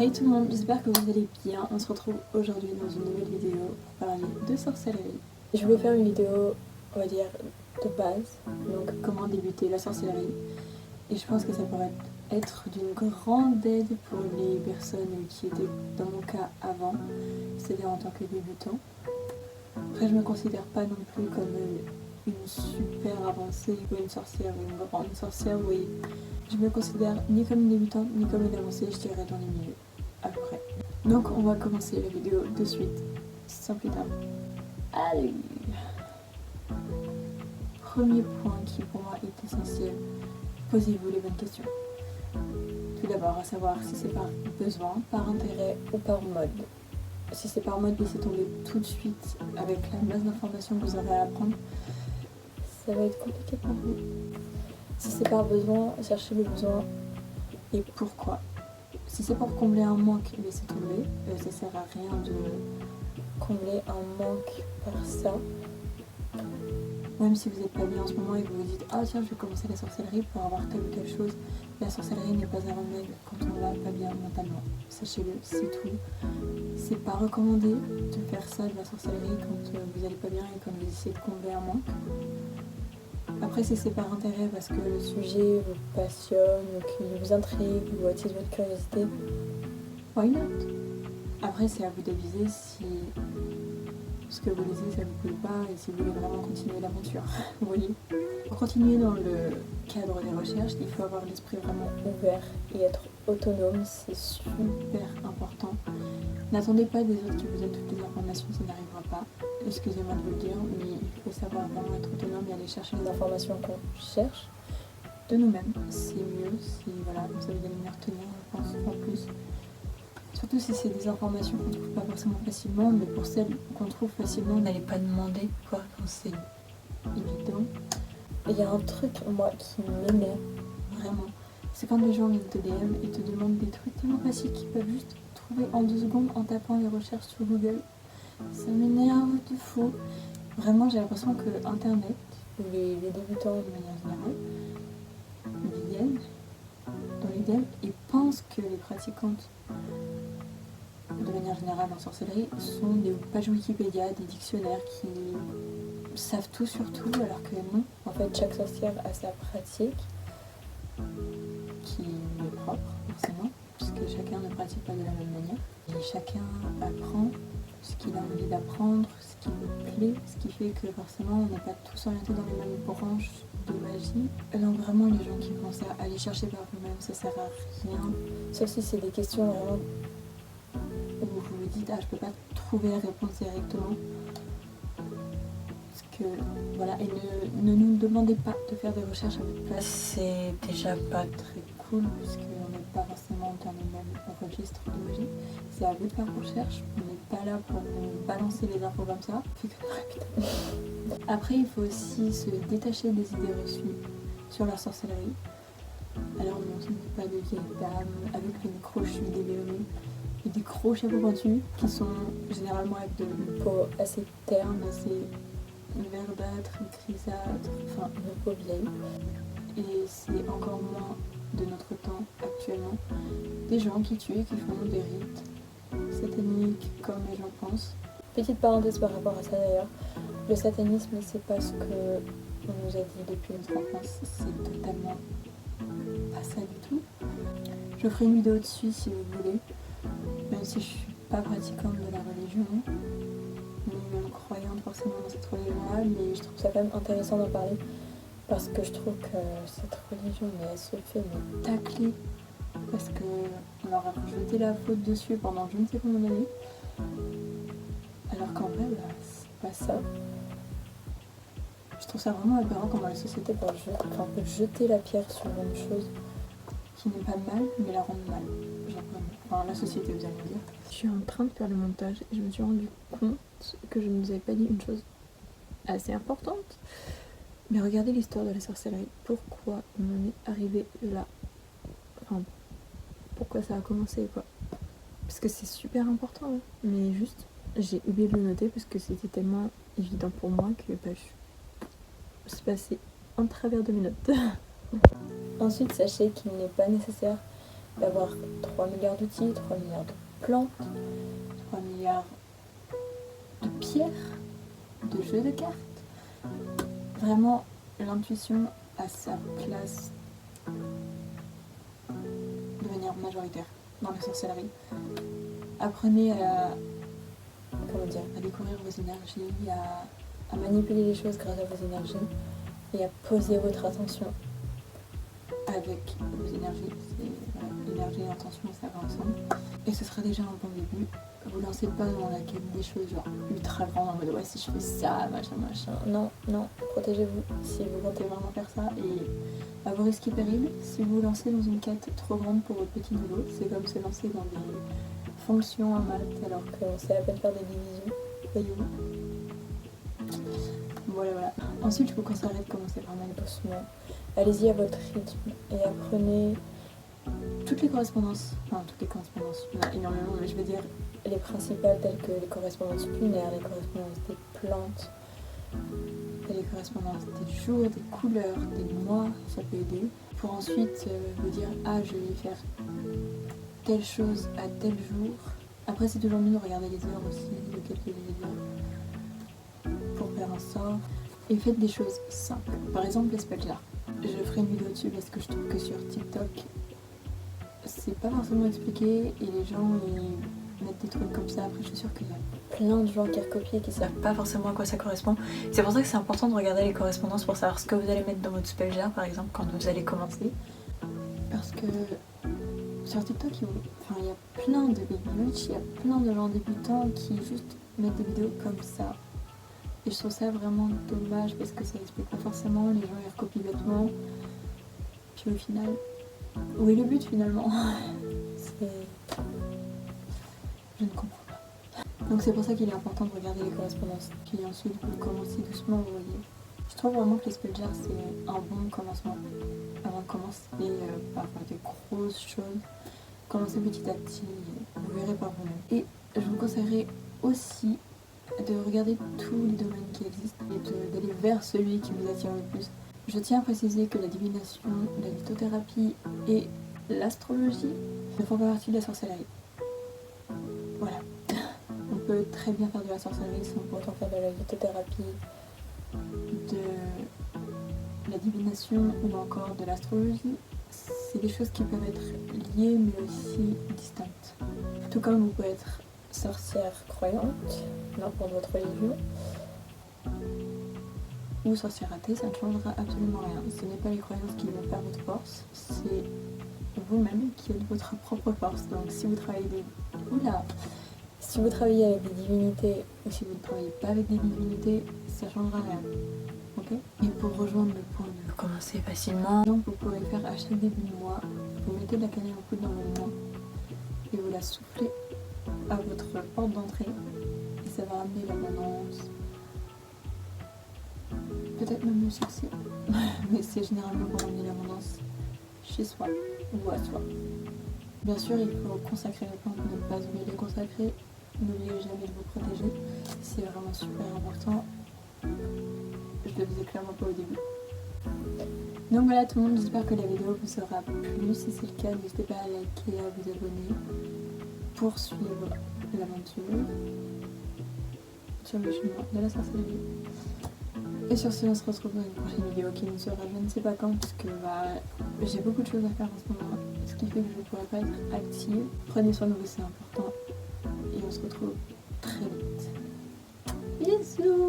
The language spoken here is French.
Hey tout le monde, j'espère que vous allez bien. On se retrouve aujourd'hui dans une nouvelle vidéo pour parler de sorcellerie. Je voulais faire une vidéo, on va dire, de base, donc comment débuter la sorcellerie. Et je pense que ça pourrait être d'une grande aide pour les personnes qui étaient dans mon cas avant, c'est-à-dire en tant que débutant. Après, je me considère pas non plus comme une super avancée ou une sorcière ou une grande sorcière, oui. Je me considère ni comme une débutante ni comme une avancée, je dirais dans les milieux. Après. Donc on va commencer la vidéo de suite, sans plus tarder. Allez. Premier point qui pour moi est essentiel, posez-vous les bonnes questions. Tout d'abord à savoir si c'est par besoin, par intérêt ou par mode. Si c'est par mode, laissez tomber tout de suite avec la masse d'informations que vous aurez à apprendre. Ça va être compliqué pour vous. Si c'est par besoin, cherchez le besoin et pourquoi. Si c'est pour combler un manque, laissez tomber. Ça sert à rien de combler un manque par ça. Même si vous n'êtes pas bien en ce moment et que vous vous dites « Ah tiens, je vais commencer la sorcellerie pour avoir telle ou telle chose », la sorcellerie n'est pas un remède quand on va pas bien mentalement. Sachez-le, c'est tout. C'est pas recommandé de faire ça, de la sorcellerie, quand vous n'allez pas bien et quand vous essayez de combler un manque. Après, si c'est par intérêt parce que le sujet vous passionne, ou qu'il vous intrigue, ou attise votre curiosité, why not? Après, c'est à vous d'aviser si ce que vous lisez, ça vous plaît pas et si vous voulez vraiment continuer l'aventure. Vous voyez? Pour continuer dans le cadre des recherches, il faut avoir l'esprit vraiment ouvert et être autonome, c'est super important. N'attendez pas des autres qui vous donnent toutes les informations, ça n'arrivera pas. Excusez-moi de vous le dire, mais il faut savoir vraiment être autonome et aller chercher les informations qu'on cherche de nous-mêmes. C'est mieux, voilà, ça vous allez mieux retenir, je pense, en plus. Surtout si c'est des informations qu'on ne trouve pas forcément facilement, mais pour celles qu'on trouve facilement, n'allez pas demander quoi quand c'est évident. Et il y a un truc, moi, qui m'énerve vraiment, c'est quand les gens viennent te DM et te demandent des trucs tellement faciles qu'ils peuvent juste trouver en 2 secondes en tapant les recherches sur Google. Ça m'énerve de fou. Vraiment, j'ai l'impression que Internet, ou les débutants de manière générale, viennent dans les DM et pensent que les pratiquantes de manière générale en sorcellerie sont des pages Wikipédia, des dictionnaires qui savent tout sur tout, alors que non. En fait, chaque sorcière a sa pratique qui est propre, forcément, puisque chacun ne pratique pas de la même manière. Et chacun apprend ce qu'il a envie d'apprendre, ce qui lui plaît, ce qui fait que forcément on n'est pas tous orientés dans les mêmes branches de magie. Donc vraiment, les gens qui pensent à aller chercher par vous-même, ça sert à rien. Sauf si c'est des questions vraiment où vous vous dites « Ah, je peux pas trouver la réponse directement ». Parce que, voilà, et ne nous demandez pas de faire des recherches à votre place. C'est déjà pas très cool, puisqu'on n'est pas forcément dans les mêmes registres de magie. C'est à vous de faire vos recherches, on n'est pas là pour vous balancer les infos comme ça. Après, il faut aussi se détacher des idées reçues sur la sorcellerie. Alors non, ce n'est pas de vieilles dames avec le crochu des verrues et des gros chapeaux pointus qui sont généralement avec de une peau assez terne, assez verdâtre, grisâtre, enfin une peau vieille. Et c'est encore moins de notre temps actuellement. Des gens qui tuent et qui font des rites sataniques comme les gens pensent. Petite parenthèse par rapport à ça d'ailleurs, le satanisme c'est pas ce que on nous a dit depuis notre enfance, c'est totalement pas ça du tout. Je ferai une vidéo dessus si vous voulez, même si je suis pas pratiquante de la religion, ni même croyante forcément dans cette religion-là, mais je trouve ça quand même intéressant d'en parler, parce que je trouve que cette religion, mais elle se fait tacler, parce qu'on leur a jeté la faute dessus pendant je ne sais combien d'années, alors qu'en vrai, c'est pas ça. Je trouve ça vraiment aberrant comment la société peut jeter la pierre sur une chose qui n'est pas mal, mais la rendre mal. Genre vraiment. Enfin, la société, vous allez me dire. Je suis en train de faire le montage et je me suis rendu compte que je ne vous avais pas dit une chose assez importante. Mais regardez l'histoire de la sorcellerie. Pourquoi on en est arrivé là? Enfin, pourquoi ça a commencé, quoi. Parce que c'est super important, hein. Mais juste, j'ai oublié de le noter parce que c'était tellement évident pour moi que c'est passé en travers de mes notes. Ensuite, sachez qu'il n'est pas nécessaire d'avoir 3 milliards d'outils, 3 milliards de plantes, 3 milliards de pierres, de jeux de cartes. Vraiment, l'intuition a sa place de manière majoritaire dans la sorcellerie. Apprenez à découvrir vos énergies, à manipuler les choses grâce à vos énergies et à poser votre attention avec vos énergies. L'énergie et l'intention, ça va ensemble. Et ce sera déjà un bon début. Vous lancez pas dans la quête des choses genre ultra grandes en mode ouais, si je fais ça, machin. Non, protégez-vous si vous comptez vraiment faire ça, et à vos risques et périls. Si vous vous lancez dans une quête trop grande pour votre petit niveau, c'est comme se lancer dans des fonctions en maths alors qu'on sait à peine faire des divisions. Voyez-vous. Voilà. Ensuite, je vous conseillerais de commencer vraiment doucement. Allez-y à votre rythme et apprenez toutes les correspondances. Enfin, toutes les correspondances, il y en a énormément, mais je veux dire les principales, telles que les correspondances lunaires, les correspondances des plantes, et les correspondances des jours, des couleurs, des mois, ça peut aider. Pour ensuite vous dire, je vais faire telle chose à tel jour. Après, c'est toujours mieux de regarder les heures aussi, de calculer les heures pour faire un sort. Et faites des choses simples. Par exemple, les spells jar. Je ferai une vidéo dessus parce que je trouve que sur TikTok, c'est pas forcément expliqué et les gens ils mettent des trucs comme ça. Après, je suis sûre qu'il y a plein de gens qui recopient et qui savent pas forcément à quoi ça correspond. C'est pour ça que c'est important de regarder les correspondances pour savoir ce que vous allez mettre dans votre spell jar, par exemple, quand vous allez commencer. Parce que sur TikTok, il y a plein de baby witch, il y a plein de gens débutants qui juste mettent des vidéos comme ça. Et je trouve ça vraiment dommage parce que ça explique pas forcément, les gens ils recopient bêtement. Puis au final, où est le but finalement? Je ne comprends pas. Donc c'est pour ça qu'il est important de regarder les correspondances. Puis ensuite vous commencez doucement, vous voyez. Je trouve vraiment que les spell jars c'est un bon commencement. Avant de commencer par des grosses choses, commencez petit à petit, vous verrez par vous-même. Et je vous conseillerais aussi de regarder tous les domaines qui existent et d'aller vers celui qui vous attire le plus. Je tiens à préciser que la divination, la lithothérapie et l'astrologie ne font pas partie de la sorcellerie. Voilà. On peut très bien faire de la sorcellerie sans pour autant faire de la lithothérapie, de la divination ou encore de l'astrologie. C'est des choses qui peuvent être liées mais aussi distinctes. Tout comme vous pouvez être sorcière croyante, n'importe votre religion, ou sorcière athée, ça ne changera absolument rien. Ce n'est pas les croyances qui vont faire votre force, c'est vous-même qui êtes votre propre force. Donc si vous travaillez si vous travaillez avec des divinités ou si vous ne travaillez pas avec des divinités, ça ne changera rien. Ok? Et pour rejoindre le point de commencer facilement, donc vous pouvez le faire à chaque début de mois. Vous mettez de la cannelle en poudre dans vos mains et vous la soufflez à votre porte d'entrée et ça va amener l'abondance, peut-être même le succès, mais c'est généralement pour amener l'abondance chez soi ou à soi. Bien sûr, il faut consacrer les plantes, ne pas oublier de les consacrer, n'oubliez jamais de vous protéger, c'est vraiment super important. Je le faisais clairement pas au début. Donc voilà tout le monde, j'espère que la vidéo vous aura plu. Si c'est le cas, n'hésitez pas à liker, à vous abonner pour suivre l'aventure sur le chemin de la sorcellerie. Et sur ce, on se retrouve dans une prochaine vidéo qui ne sera je ne sais pas quand parce que j'ai beaucoup de choses à faire en ce moment, ce qui fait que je ne pourrai pas être active. Prenez soin de vous, c'est important. Et on se retrouve très vite. Bisous.